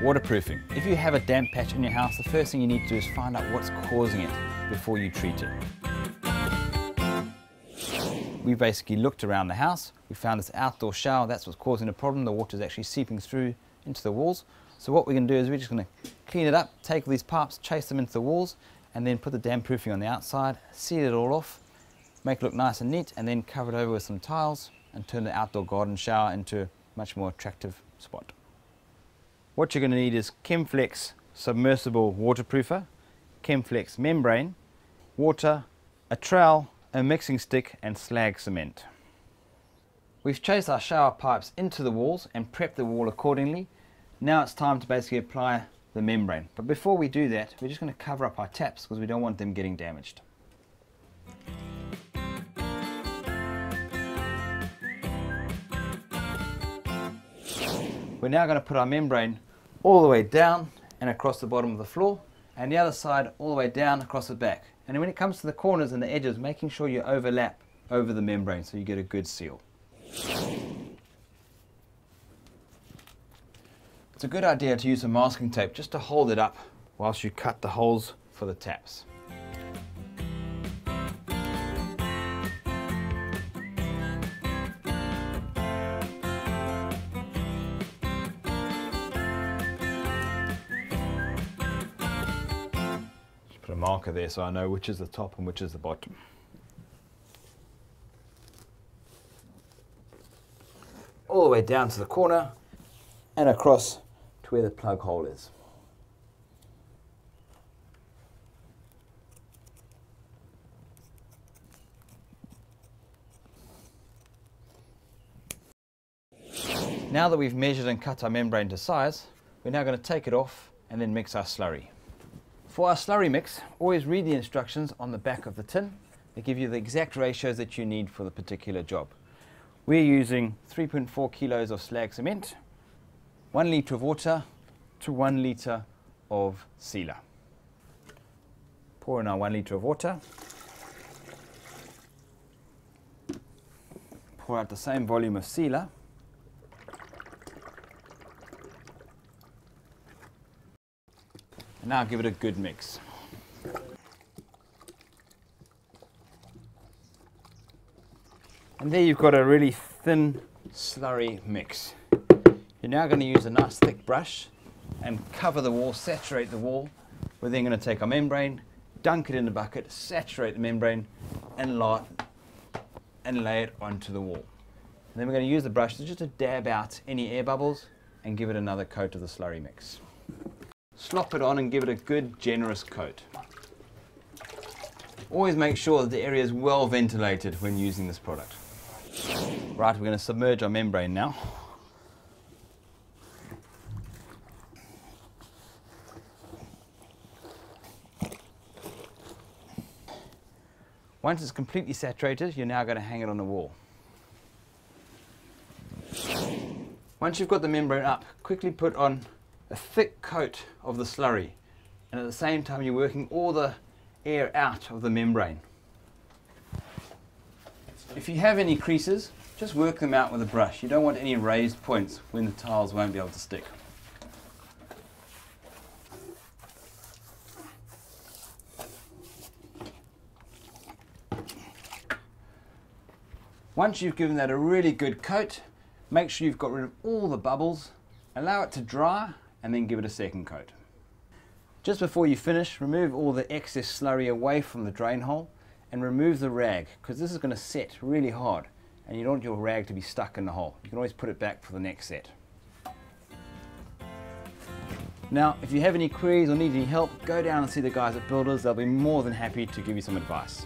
Waterproofing. If you have a damp patch in your house, the first thing you need to do is find out what's causing it before you treat it. We basically looked around the house, we found this outdoor shower, that's what's causing the problem. The water is actually seeping through into the walls. So what we're going to do is we're just going to clean it up, take all these pipes, chase them into the walls, and then put the damp proofing on the outside, seal it all off, make it look nice and neat, and then cover it over with some tiles and turn the outdoor garden shower into a much more attractive spot. What you're going to need is Chemflex submersible waterproofer, Chemflex membrane, water, a trowel, a mixing stick and slag cement. We've chased our shower pipes into the walls and prepped the wall accordingly. Now it's time to basically apply the membrane. But before we do that, we're just going to cover up our taps because we don't want them getting damaged. We're now going to put our membrane all the way down and across the bottom of the floor, and the other side all the way down across the back. And when it comes to the corners and the edges, making sure you overlap over the membrane so you get a good seal. It's a good idea to use some masking tape just to hold it up whilst you cut the holes for the taps. Put a marker there so I know which is the top and which is the bottom. All the way down to the corner and across to where the plug hole is. Now that we've measured and cut our membrane to size, we're now going to take it off and then mix our slurry. For our slurry mix, always read the instructions on the back of the tin. They give you the exact ratios that you need for the particular job. We're using 3.4 kilos of slag cement, 1 litre of water to 1 litre of sealer. Pour in our 1 litre of water. Pour out the same volume of sealer. And now give it a good mix. And there you've got a really thin slurry mix. You're now going to use a nice thick brush and cover the wall, saturate the wall. We're then going to take our membrane, dunk it in the bucket, saturate the membrane and lay it onto the wall. And then we're going to use the brush to just dab out any air bubbles and give it another coat of the slurry mix. Slop it on and give it a good generous coat. Always make sure that the area is well ventilated when using this product. Right, we're going to submerge our membrane now. Once it's completely saturated, you're now going to hang it on the wall. Once you've got the membrane up, quickly put on a thick coat of the slurry, and at the same time you're working all the air out of the membrane. If you have any creases, just work them out with a brush. You don't want any raised points when the tiles won't be able to stick. Once you've given that a really good coat, make sure you've got rid of all the bubbles, allow it to dry, and then give it a second coat. Just before you finish, remove all the excess slurry away from the drain hole and remove the rag, because this is going to set really hard and you don't want your rag to be stuck in the hole. You can always put it back for the next set. Now, if you have any queries or need any help, go down and see the guys at Builders. They'll be more than happy to give you some advice.